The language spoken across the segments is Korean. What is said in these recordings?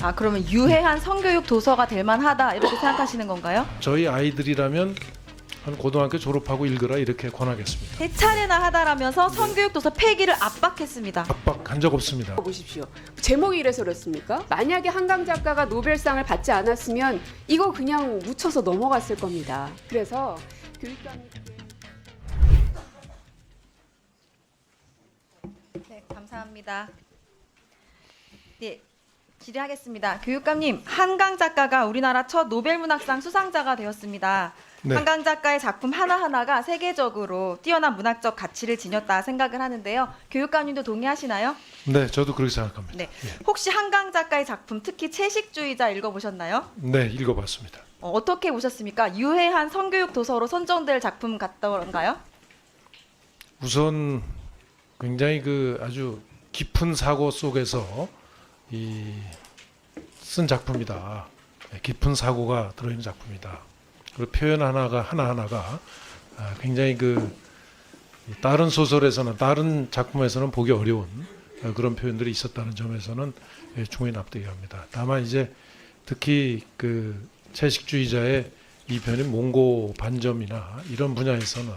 아, 그러면 유해한 성교육 도서가 될 만하다 이렇게 생각하시는 건가요? 저희 아이들이라면 한 고등학교 졸업하고 읽으라 이렇게 권하겠습니다. 세 차례나 하다라면서 성교육 도서 폐기를 압박했습니다. 압박한 적 없습니다. 보십시오. 제목이 이래서 그렇습니까? 만약에 한강 작가가 노벨상을 받지 않았으면 이거 그냥 묻혀서 넘어갔을 겁니다. 그래서 교육감이 네, 감사합니다. 네, 질의하겠습니다. 교육감님, 한강 작가가 우리나라 첫 노벨문학상 수상자가 되었습니다. 네. 한강 작가의 작품 하나하나가 세계적으로 뛰어난 문학적 가치를 지녔다 생각을 하는데요. 교육감님도 동의하시나요? 네, 저도 그렇게 생각합니다. 네. 혹시 한강 작가의 작품, 특히 채식주의자 읽어보셨나요? 네, 읽어봤습니다. 어떻게 보셨습니까? 유해한 성교육 도서로 선정될 작품 같던가요? 우선 굉장히 그 아주 깊은 사고 속에서 쓴 작품이다. 네, 깊은 사고가 들어있는 작품이다. 그리고 표현 하나하나가 굉장히 그 다른 소설에서는 다른 작품에서는 보기 어려운 그런 표현들이 있었다는 점에서는 충분히 납득이 갑니다. 다만 이제 특히 그 채식주의자의 이 편인 몽고 반점이나 이런 분야에서는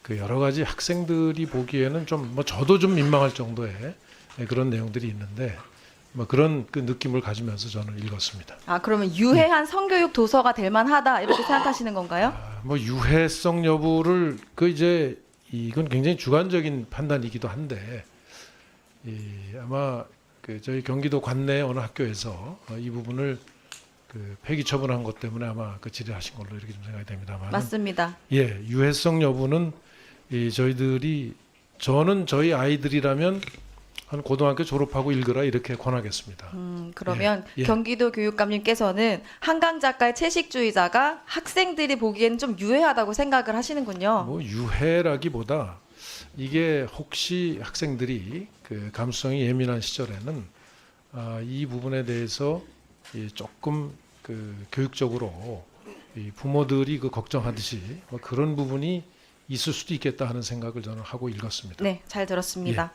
그 여러 가지 학생들이 보기에는 좀 뭐 저도 좀 민망할 정도의 그런 내용들이 있는데 뭐 그런 그 느낌을 가지면서 저는 읽었습니다. 아, 그러면 유해한 성교육 도서가 될 만하다 이렇게 생각하시는 건가요? 뭐 유해성 여부를 그 이제 이건 굉장히 주관적인 판단이기도 한데 아마 그 저희 경기도 관내 어느 학교에서 이 부분을 그 폐기 처분한 것 때문에 아마 그 질의하신 걸로 이렇게 좀 생각이 됩니다만. 맞습니다. 예, 유해성 여부는 저는 저희 아이들이라면 한 고등학교 졸업하고 읽으라 이렇게 권하겠습니다. 그러면 예. 경기도 교육감님께서는 한강 작가의 채식주의자가 학생들이 보기에는 좀 유해하다고 생각을 하시는군요. 뭐 유해라기보다 이게 혹시 학생들이 그 감수성이 예민한 시절에는 이 부분에 대해서 조금 그 교육적으로 이 부모들이 그 걱정하듯이 뭐 그런 부분이 있을 수도 있겠다 하는 생각을 저는 하고 읽었습니다. 네, 잘 들었습니다.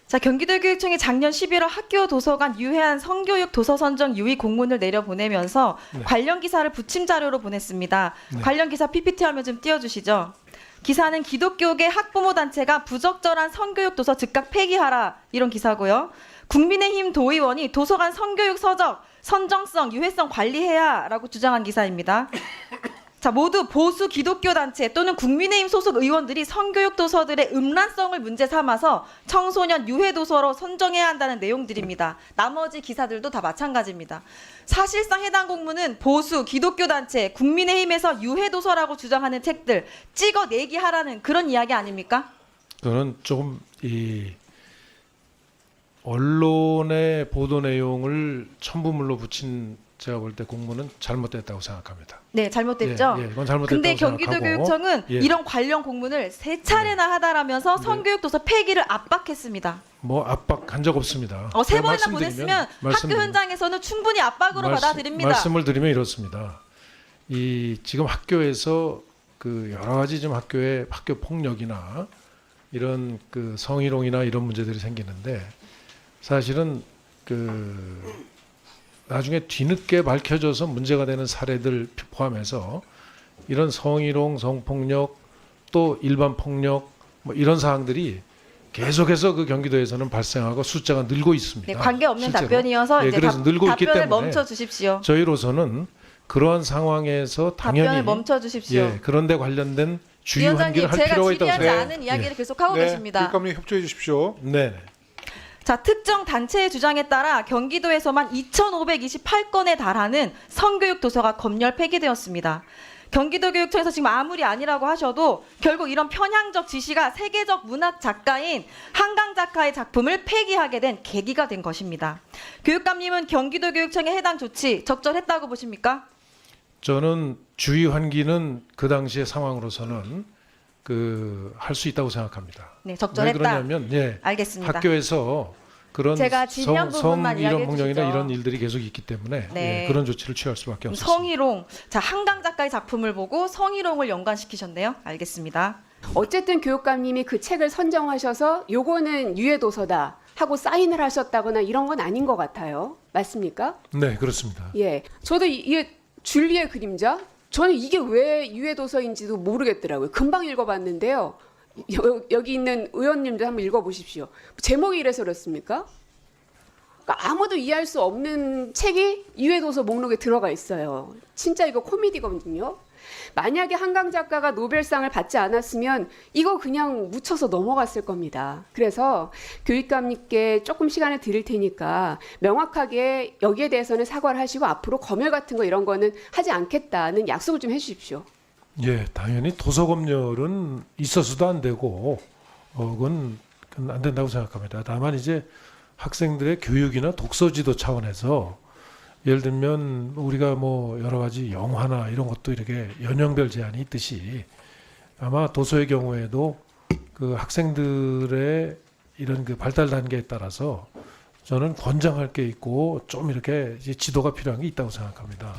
자, 경기도교육청이 작년 11월 학교 도서관 유해한 성교육 도서 선정 유의 공문을 내려보내면서 네. 관련 기사를 부침 자료로 보냈습니다. 네. 관련 기사 PPT 화면 좀 띄워주시죠. 기사는 기독교계 학부모 단체가 부적절한 성교육 도서 즉각 폐기하라 이런 기사고요. 국민의힘 도의원이 도서관 성교육 서적 선정성, 유해성 관리해야라고 주장한 기사입니다. 자, 모두 보수 기독교 단체 또는 국민의힘 소속 의원들이 성교육 도서들의 음란성을 문제 삼아서 청소년 유해 도서로 선정해야 한다는 내용들입니다. 나머지 기사들도 다 마찬가지입니다. 사실상 해당 공문은 보수 기독교 단체 국민의힘에서 유해 도서라고 주장하는 책들 찍어내기 하라는 그런 이야기 아닙니까? 저는 조금 이 언론의 보도 내용을 첨부물로 붙인 제가 볼 때 공문은 잘못됐다고 생각합니다. 네, 잘못됐죠. 예, 이건 잘못됐다고 근데 생각하고. 경기도교육청은 예. 이런 관련 공문을 세 차례나 하다라면서 성교육 도서 폐기를 압박했습니다. 뭐 압박한 적 없습니다. 세 제가 번이나 말씀드리면- 보냈으면 학교 말씀드리면- 현장에서는 충분히 압박으로 받아들입니다. 말씀을 드리면 이렇습니다. 지금 학교에서 그 여러 가지 좀 학교 폭력이나 이런 그 성희롱이나 이런 문제들이 생기는데 사실은 그 나중에 뒤늦게 밝혀져서 문제가 되는 사례들 포함해서 이런 성희롱, 성폭력 또 일반 폭력 뭐 이런 사항들이 계속해서 그 경기도에서는 발생하고 숫자가 늘고 있습니다. 네, 관계없는 실제로. 답변이어서 예, 이제 그래서 늘고 있기 답변을 때문에 멈춰 주십시오. 저희로서는 그러한 상황에서 당연히 답변을 멈춰 주십시오. 예, 그런데 관련된 주의 위원장님, 환기를 할 제가 필요가 있다고 질의하지 생각합니다. 않은 이야기를 계속하고 계십니다. 교육감님 협조해 주십시오. 네. 자, 특정 단체의 주장에 따라 경기도에서만 2,528건에 달하는 성교육 도서가 검열 폐기되었습니다. 경기도교육청에서 지금 아무리 아니라고 하셔도 결국 이런 편향적 지시가 세계적 문학 작가인 한강 작가의 작품을 폐기하게 된 계기가 된 것입니다. 교육감님은 경기도교육청의 해당 조치 적절했다고 보십니까? 저는 주의 환기는 그 당시의 상황으로서는 할 수 있다고 생각합니다. 네, 왜 적절했다. 그러냐면 알겠습니다. 학교에서 그런 제가 질의한 부분만 이런 이야기해 폭력이나 주시죠. 이런 일들이 계속 있기 때문에 네. 그런 조치를 취할 수밖에 없습니다. 성희롱. 자, 한강 작가의 작품을 보고 성희롱을 연관시키셨네요. 알겠습니다. 어쨌든 교육감님이 그 책을 선정하셔서 요거는 유해 도서다. 하고 사인을 하셨다거나 이런 건 아닌 것 같아요. 맞습니까? 네, 그렇습니다. 예. 저도 이게 줄리의 그림자? 저는 이게 왜 유해 도서인지도 모르겠더라고요. 금방 읽어봤는데요. 여기 있는 의원님들 한번 읽어보십시오. 제목이 이래서 그렇습니까? 그러니까 아무도 이해할 수 없는 책이 유해 도서 목록에 들어가 있어요. 진짜 이거 코미디거든요. 만약에 한강 작가가 노벨상을 받지 않았으면 이거 그냥 묻혀서 넘어갔을 겁니다. 그래서 교육감님께 조금 시간을 드릴 테니까 명확하게 여기에 대해서는 사과를 하시고 앞으로 검열 같은 거 이런 거는 하지 않겠다는 약속을 좀 해주십시오. 예, 당연히 도서검열은 있어서도 안 되고 그건 안 된다고 생각합니다. 다만 이제 학생들의 교육이나 독서지도 차원에서 예를 들면 우리가 뭐 여러 가지 영화나 이런 것도 이렇게 연령별 제한이 있듯이 아마 도서의 경우에도 그 학생들의 이런 그 발달 단계에 따라서 저는 권장할 게 있고 좀 이렇게 이제 지도가 필요한 게 있다고 생각합니다.